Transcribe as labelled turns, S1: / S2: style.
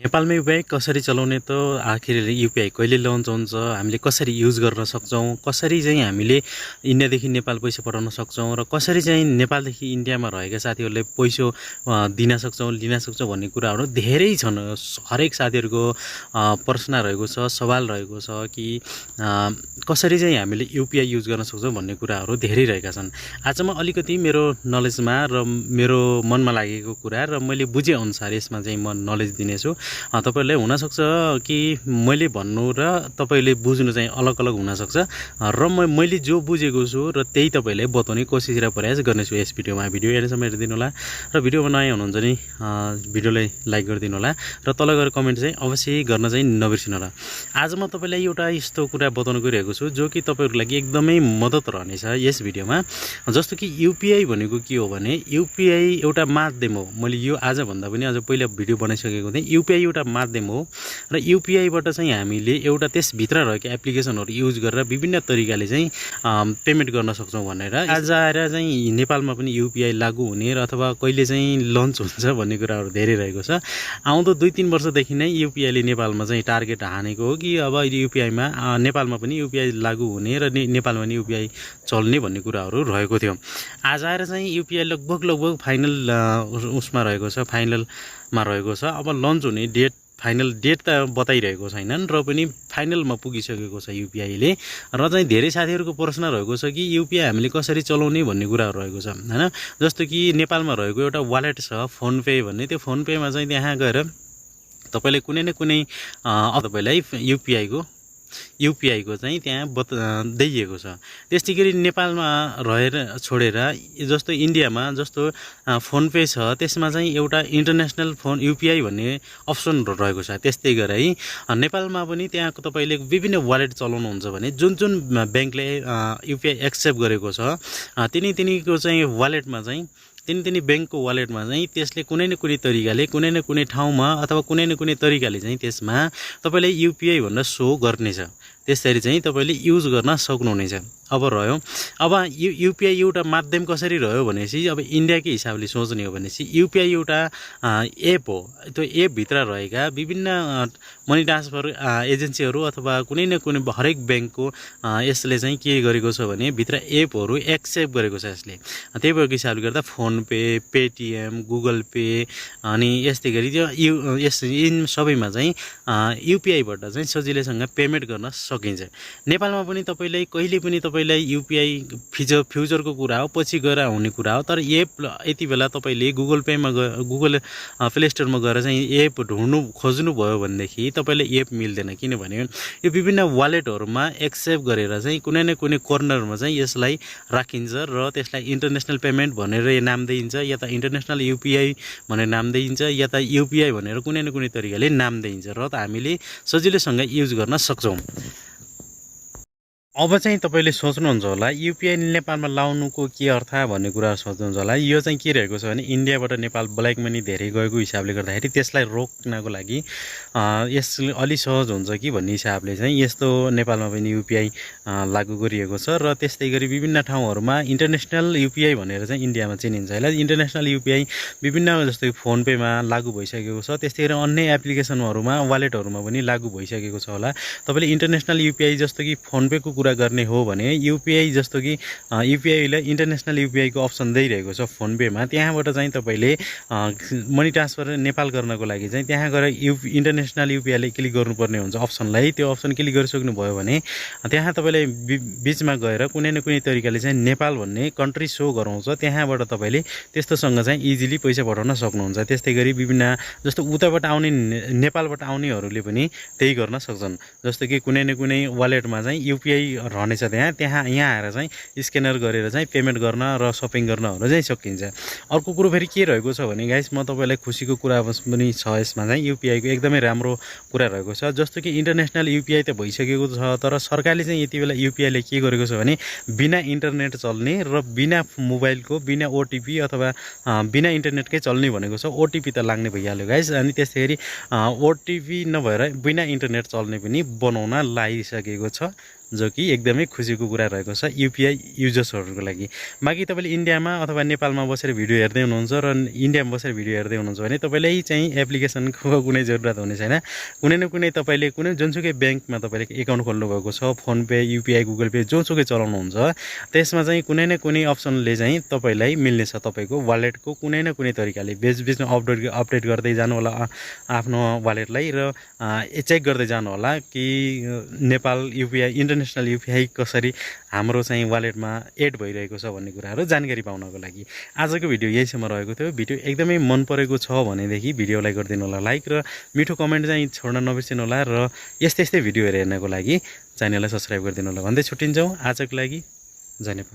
S1: नेपालमै युपीआई कसरी चलाउने त आखिर युपीआई कहिले लन्च हुन्छ, हामीले कसरी युज गर्न सक्छौँ, कसरी चाहिँ हामीले इन्डियादेखि नेपाल पैसा पठाउन सक्छौँ र कसरी चाहिँ नेपालदेखि इन्डियामा रहेका साथीहरूले पैसा दिन सक्छौँ, लिन सक्छौँ भन्ने कुराहरू धेरै छन्। हरेक साथीहरूको प्रश्न रहेको छ, सवाल रहेको छ कि कसरी चाहिँ हामीले युपीआई युज गर्न सक्छौँ भन्ने कुराहरू धेरै रहेका छन्। आज म अलिकति मेरो नलेजमा र मेरो मनमा लागेको कुरा र मैले बुझेअनुसार यसमा चाहिँ म नलेज दिनेछु। तपाईहरुलाई हुनसक्छ कि मैले भन्नु र तपाईले बुझ्नु चाहिँ अलग अलग हुनसक्छ र मैले जो बुझेको छु र त्यही तपाईलाई बताउने कोसिस र प्रयास गर्नेछु यस भिडियोमा। भिडियो हेर्नेसम्म हेरिदिनु होला र भिडियोमा नयाँ हुनुहुन्छ नि भिडियोलाई लाइक गरिदिनु होला र तल गएर कमेन्ट चाहिँ अवश्य गर्न चाहिँ नबिर्सिनु होला। आज म तपाईलाई एउटा यस्तो कुरा बताउन गइरहेको छु जो कि तपाईहरुको लागि एकदमै मद्दत रहनेछ यस भिडियोमा। जस्तो कि युपीआई भनेको के हो भने युपीआई एउटा माध्यम हो। मैले यो आज भन्दा पनि अझ पहिला भिडियो बनाइसकेको थिएँ। युपीआई एउटा माध्यम हो र युपीआईबाट चाहिँ हामीले एउटा त्यसभित्र रहेको एप्लिकेसनहरू युज गरेर विभिन्न तरिकाले चाहिँ पेमेन्ट गर्न सक्छौँ भनेर आज आएर चाहिँ नेपालमा पनि युपीआई लागू हुने र अथवा कहिले चाहिँ लन्च हुन्छ भन्ने कुराहरू धेरै रहेको छ। आउँदो 2-3 वर्षदेखि नै युपीआईले नेपालमा चाहिँ टार्गेट हानेको हो कि अब युपीआईमा नेपालमा पनि युपीआई लागू हुने र नेपालमा पनि युपीआई चल्ने भन्ने कुराहरू रहेको थियो। आज आएर चाहिँ युपीआई लगभग फाइनल उसमा रहेको छ, फाइनलमा रहेको छ। अब लन्च हुने डेट फाइनल डेट त बताइरहेको छैनन् र पनि फाइनलमा पुगिसकेको छ युपीआईले। र चाहिँ धेरै साथीहरूको प्रश्न रहेको छ कि युपीआई हामीले कसरी चलाउने भन्ने कुराहरू रहेको छ हैन। जस्तो कि नेपालमा रहेको एउटा वालेट छ फोनपे भन्ने, त्यो फोनपेमा चाहिँ त्यहाँ गएर तपाईले कुनै न कुनै तपाईलाई युपीआईको चाहिँ त्यहाँ दिइएको छ। त्यस्तै गरी नेपालमा रहेर छोडेर जस्तो इन्डियामा जस्तो फोनपे छ त्यसमा चाहिँ एउटा इन्टरनेसनल फोन युपीआई भन्ने अप्सन रहेको छ। त्यस्तै गरी नेपालमा पनि त्यहाँ तपाईले विभिन्न वालेट चलाउनुहुन्छ भने जुन ब्याङ्कले युपीआई एक्सेप्ट गरेको छ तिनीको चाहिँ वालेटमा चाहिँ तिनी ब्याङ्कको वालेटमा चाहिँ त्यसले कुनै न कुनै तरिकाले कुनै न कुनै ठाउँमा अथवा कुनै न कुनै तरिकाले चाहिँ त्यसमा तपाईले युपीआई भनेर सो गर्नेछ। त्यसरी चाहिँ तपाईले युज गर्न सक्नुहुनेछ। अब रह्यो अब युपीआई एउटा माध्यम कसरी रह्यो भनेपछि अब इन्डियाकै हिसाबले सोच्ने हो भनेपछि युपीआई एउटा एप हो। त्यो एप भित्र रहेका विभिन्न मनी ट्रान्सफर एजेन्सीहरू अथवा कुनै न कुनै हरेक ब्याङ्कको यसले चाहिँ के गरेको छ भने भित्र एपहरू एक्सेप्ट गरेको छ यसले। त्यही भएको हिसाबले गर्दा फोनपे, पेटीएम, गुगल पे अनि यस्तै गरी त्यो यिन सबैमा चाहिँ युपीआईबाट चाहिँ सजिलैसँग पेमेन्ट गर्न सकिन्छ। नेपालमा पनि तपाईलाई कहिले पनि तपाईलाई युपीआई फ्युचरको कुरा हो, पछि गएर हुने कुरा हो। तर एप यति बेला तपाईले गुगल पेमा गुगल प्ले स्टोरमा गएर चाहिँ एप खोज्नु भयो भनेदेखि तपाईलाई एप मिल्दैन। किनभने यो विभिन्न वालेटहरूमा एक्सेप्ट गरेर चाहिँ कुनै न कुनै कर्नरमा चाहिँ यसलाई राखिन्छ र त्यसलाई इन्टरनेसनल पेमेन्ट भनेर नाम दिइन्छ, या त इन्टरनेसनल युपीआई भनेर नाम दिइन्छ, या त युपीआई भनेर कुनै न कुनै तरिकाले नाम दिइन्छ र हामीले सजिलैसँग युज गर्न सक्छौँ। अब चाहिँ तपाईले सोच्नुहुन्छ होला युपीआई नेपालमा लाउनुको के अर्थ भन्ने कुरा सोच्नुहुन्छ होला। यो चाहिँ के रहेको छ भने इन्डियाबाट नेपाल ब्ल्याक मनी धेरै गएको हिसाबले गर्दाखेरि त्यसलाई रोक्नको लागि यसले अलि सहज हुन्छ कि भन्ने हिसाबले चाहिँ यस्तो नेपालमा पनि युपीआई लागू गरिएको छ। र त्यस्तै गरी विभिन्न ठाउँहरूमा इन्टरनेसनल युपीआई भनेर चाहिँ इन्डियामा चिनिन्छ। यसलाई इन्टरनेसनल युपीआई विभिन्न जस्तै फोनपेमा लागू भइसकेको छ। त्यस्तै गरी अन्य एप्लिकेसनहरूमा वालेटहरूमा पनि लागू भइसकेको छ होला। तपाईले इन्टरनेसनल युपीआई जस्तो कि फोनपेको कुरा गर्ने हो भने युपीआई जस्तो कि युपीआईलाई इन्टरनेसनल युपीआईको अप्सन दिइरहेको छ फोनपेमा। त्यहाँबाट चाहिँ तपाईले मनी ट्रान्सफर नेपाल गर्नको लागि चाहिँ त्यहाँ गएर इन्टरनेसनल युपीआईले क्लिक गर्नुपर्ने हुन्छ अप्सनलाई। त्यो अप्सन क्लिक गरिसक्नु भयो भने त्यहाँ तपाईले बीचमा गएर कुनै न कुनै तरिकाले चाहिँ नेपाल भन्ने कन्ट्री सो गराउँछ। त्यहाँबाट तपाईले त्यस्तोसँग चाहिँ इजिली पैसा पठाउन सक्नुहुन्छ। त्यस्तै गरी विभिन्न जस्तो उताबाट आउने नेपालबाट आउनेहरूले पनि त्यही गर्न सक्छन्। जस्तो कि कुनै न कुनै वालेटमा चाहिँ युपीआई रहनेछ यहाँ आएर चाहिँ स्क्यानर गरेर चाहिँ पेमेन्ट गर्न र सपिङ गर्नहरू चाहिँ सकिन्छ। अर्को कुरो फेरि के रहेको छ भने गाइस म तपाईलाई खुसीको कुरा पनि छ यसमा चाहिँ युपीआईको एकदमै राम्रो कुरा रहेको छ। जस्तो कि इन्टरनेसनल युपीआई त भइसकेको छ तर सरकारले चाहिँ यति बेला युपीआईले के गरेको छ भने बिना इन्टरनेट चल्ने र बिना मोबाइलको बिना ओटिपी अथवा बिना इन्टरनेटकै चल्ने भनेको छ। ओटिपी त लाग्ने भइहाल्यो गाइस। अनि त्यस्तै गरी ओटिपी नभएर बिना इन्टरनेट चल्ने पनि बनाउन लागिसकेको छ जो कि एकदमै खुसीको कुरा रहेको छ युपिआई युजर्सहरूको लागि। बाँकी तपाईँले इन्डियामा अथवा नेपालमा बसेर भिडियो हेर्दै हुनुहुन्छ र इन्डियामा बसेर भिडियो हेर्दै हुनुहुन्छ भने तपाईँलाई चाहिँ एप्लिकेसनको कुनै जरुरत हुने छैन। कुनै न कुनै तपाईँले कुनै जुनसुकै ब्याङ्कमा तपाईँले एकाउन्ट खोल्नुभएको छ, phone pay, UPI, Google pay जोसुकै चलाउनुहुन्छ, त्यसमा चाहिँ कुनै न कुनै अप्सनले चाहिँ तपाईँलाई मिल्नेछ। तपाईँको वालेटको कुनै न कुनै तरिकाले बिचबिचमा अपडेट गर्दै जानु होला आफ्नो वालेटलाई र चेक गर्दै जानु होला कि नेपाल युपिआई, इन्टरनेसनल युपिआई कसरी हाम्रो चाहिँ वालेटमा एड भइरहेको छ भन्ने कुराहरू जानकारी पाउनको लागि। आजको भिडियो यहीसम्म रहेको थियो। भिडियो एकदमै मन परेको छ भनेदेखि भिडियोलाई गरिदिनु होला लाइक र मिठो कमेन्ट चाहिँ छोड्न नबिर्सिनु होला र यस्तै भिडियोहरू हेर्नको लागि च्यानललाई सब्सक्राइब गरिदिनु होला भन्दै छुट्टिन्छौँ। आजको लागि जय नेपाल।